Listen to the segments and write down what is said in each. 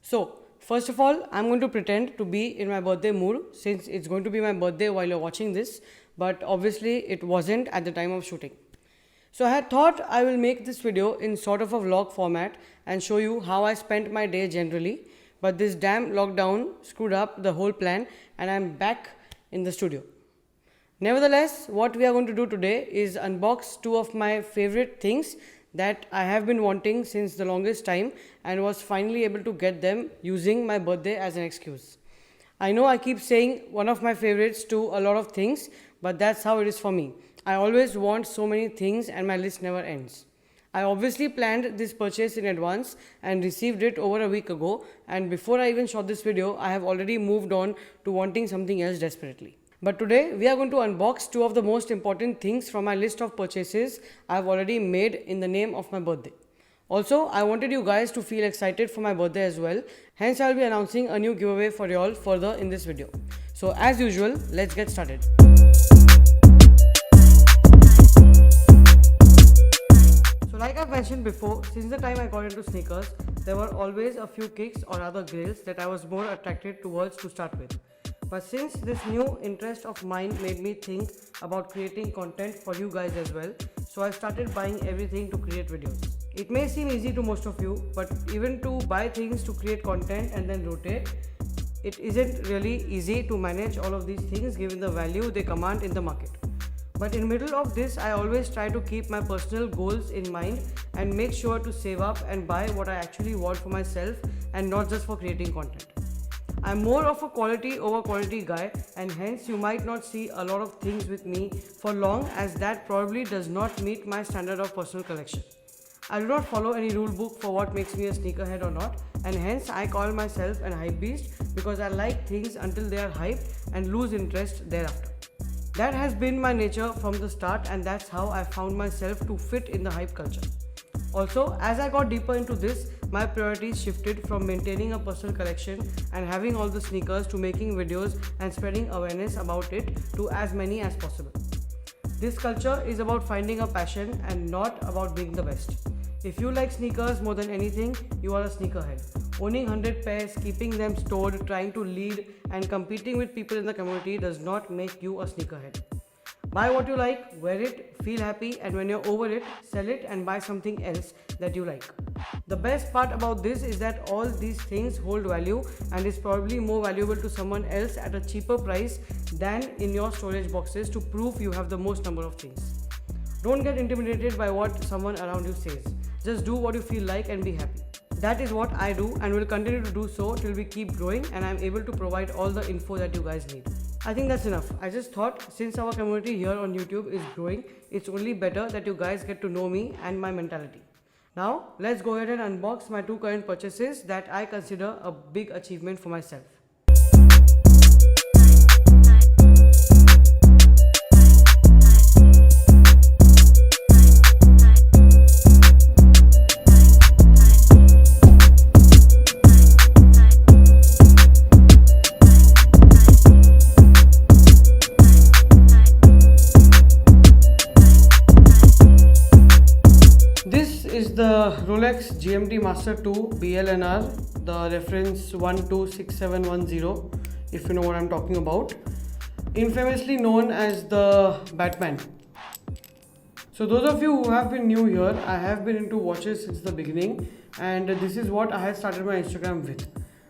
So, first of all, I'm going to pretend to be in my birthday mood since it's going to be my birthday while you're watching this, but obviously it wasn't at the time of shooting. So, I had thought I will make this video in sort of a vlog format and show you how I spent my day generally, but this damn lockdown screwed up the whole plan and I'm back in the studio. Nevertheless, what we are going to do today is unbox two of my favorite things that I have been wanting since the longest time and was finally able to get them using my birthday as an excuse. I know I keep saying one of my favorites to a lot of things, but that's how it is for me. I always want so many things and my list never ends. I obviously planned this purchase in advance and received it over a week ago, and before I even shot this video, I have already moved on to wanting something else desperately. But today we are going to unbox two of the most important things from my list of purchases I have already made in the name of my birthday. Also, I wanted you guys to feel excited for my birthday as well. Hence, I will be announcing a new giveaway for you all further in this video. So as usual, let's get started. So like I've mentioned before, since the time I got into sneakers, there were always a few kicks or other grills that I was more attracted towards to start with. But since this new interest of mine made me think about creating content for you guys as well, so I started buying everything to create videos. It may seem easy to most of you, but even to buy things to create content and then rotate, it isn't really easy to manage all of these things given the value they command in the market. But in middle of this, I always try to keep my personal goals in mind and make sure to save up and buy what I actually want for myself and not just for creating content. I'm more of a quality over quantity guy, and hence you might not see a lot of things with me for long, as that probably does not meet my standard of personal collection. I do not follow any rule book for what makes me a sneakerhead or not, and hence I call myself an hype beast because I like things until they are hyped and lose interest thereafter. That has been my nature from the start, and that's how I found myself to fit in the hype culture. Also, as I got deeper into this, my priorities shifted from maintaining a personal collection and having all the sneakers to making videos and spreading awareness about it to as many as possible. This culture is about finding a passion and not about being the best. If you like sneakers more than anything, you are a sneakerhead. Owning 100 pairs, keeping them stored, trying to lead and competing with people in the community does not make you a sneakerhead. Buy what you like, wear it, feel happy, and when you're over it, sell it and buy something else that you like. The best part about this is that all these things hold value and is probably more valuable to someone else at a cheaper price than in your storage boxes to prove you have the most number of things. Don't get intimidated by what someone around you says. Just do what you feel like and be happy. That is what I do and will continue to do so till we keep growing and I'm able to provide all the info that you guys need. I think that's enough. I just thought since our community here on YouTube is growing, it's only better that you guys get to know me and my mentality. Now, let's go ahead and unbox my two current purchases that I consider a big achievement for myself. The Rolex GMT Master 2 BLNR, the reference 126710, if you know what I'm talking about, infamously known as the Batman. So those of you who have been new here, I have been into watches since the beginning, and this is what I had started my Instagram with.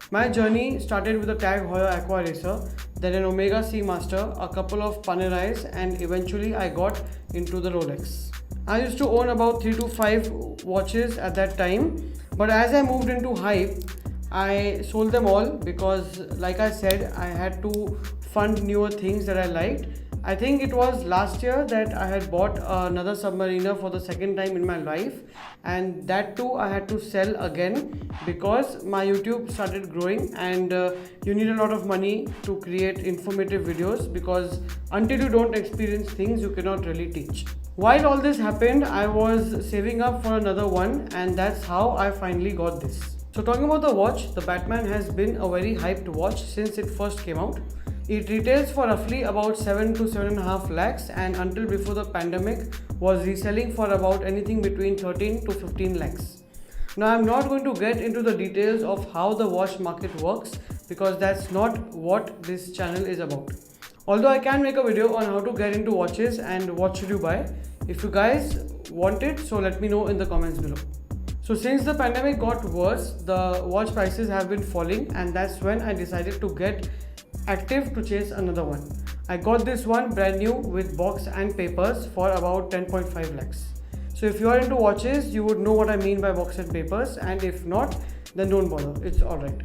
My journey started with a TAG Heuer Aqua Racer, then an Omega Seamaster, a couple of Panerais, and eventually I got into the Rolex. I used to own about 3 to 5 watches at that time, but as I moved into hype, I sold them all because, like I said, I had to fund newer things that I liked. I think it was last year that I had bought another Submariner for the second time in my life, and that too I had to sell again because my YouTube started growing and you need a lot of money to create informative videos because until you don't experience things, you cannot really teach. While all this happened, I was saving up for another one, and that's how I finally got this. So talking about the watch, the Batman has been a very hyped watch since it first came out. It retails for roughly about 7 to 7.5 lakhs and until before the pandemic was reselling for about anything between 13 to 15 lakhs. Now I'm not going to get into the details of how the watch market works because that's not what this channel is about. Although I can make a video on how to get into watches and what should you buy. If you guys want it, so let me know in the comments below. So since the pandemic got worse, the watch prices have been falling, and that's when I decided to get active to chase another one. I got this one brand new with box and papers for about 10.5 lakhs. So if you are into watches, you would know what I mean by box and papers, and if not, then don't bother, it's alright.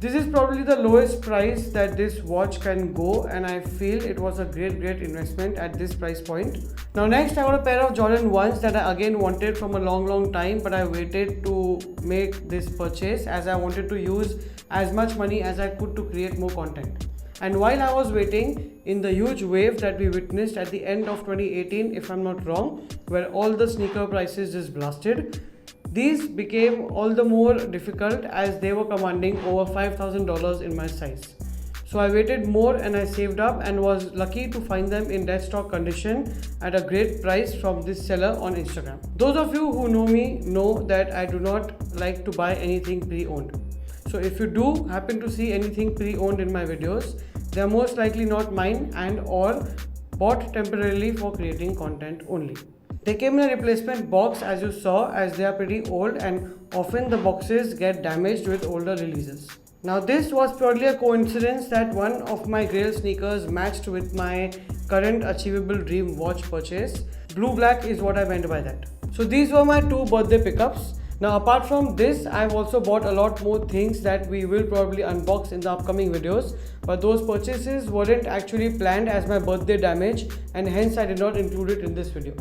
This is probably the lowest price that this watch can go, and I feel it was a great investment at this price point. Now next I got a pair of Jordan 1s that I again wanted from a long time, but I waited to make this purchase as I wanted to use as much money as I could to create more content. And while I was waiting, in the huge wave that we witnessed at the end of 2018, if I'm not wrong, where all the sneaker prices just blasted, these became all the more difficult as they were commanding over $5,000 in my size. So I waited more and I saved up and was lucky to find them in dead stock condition at a great price from this seller on Instagram. Those of you who know me know that I do not like to buy anything pre-owned. So if you do happen to see anything pre-owned in my videos, they are most likely not mine and or bought temporarily for creating content only. They came in a replacement box as you saw, as they are pretty old and often the boxes get damaged with older releases. Now this was purely a coincidence that one of my Grail sneakers matched with my current achievable dream watch purchase. Blue black is what I meant by that. So these were my two birthday pickups. Now apart from this, I've also bought a lot more things that we will probably unbox in the upcoming videos, but those purchases weren't actually planned as my birthday damage, and hence I did not include it in this video.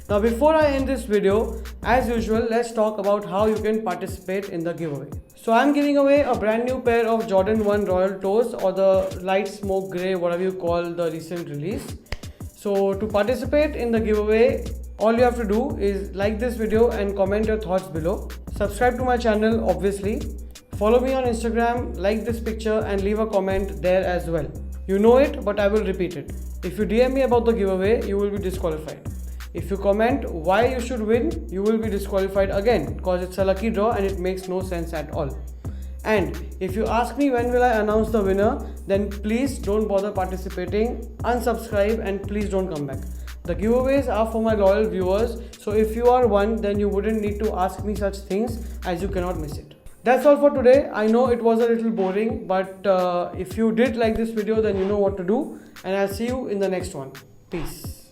Now before I end this video, as usual, let's talk about how you can participate in the giveaway. So I'm giving away a brand new pair of Jordan 1 Royal Toes, or the light smoke grey, whatever you call the recent release. So to participate in the giveaway, all you have to do is like this video and comment your thoughts below. Subscribe to my channel obviously. Follow me on Instagram, like this picture and leave a comment there as well. You know it, but I will repeat it. If you DM me about the giveaway, you will be disqualified. If you comment why you should win, you will be disqualified again because it's a lucky draw and it makes no sense at all. And if you ask me when will I announce the winner, then please don't bother participating, unsubscribe and please don't come back. The giveaways are for my loyal viewers, so if you are one, then you wouldn't need to ask me such things as you cannot miss it. That's all for today. I know it was a little boring, but if you did like this video, then you know what to do, and I'll see you in the next one. Peace.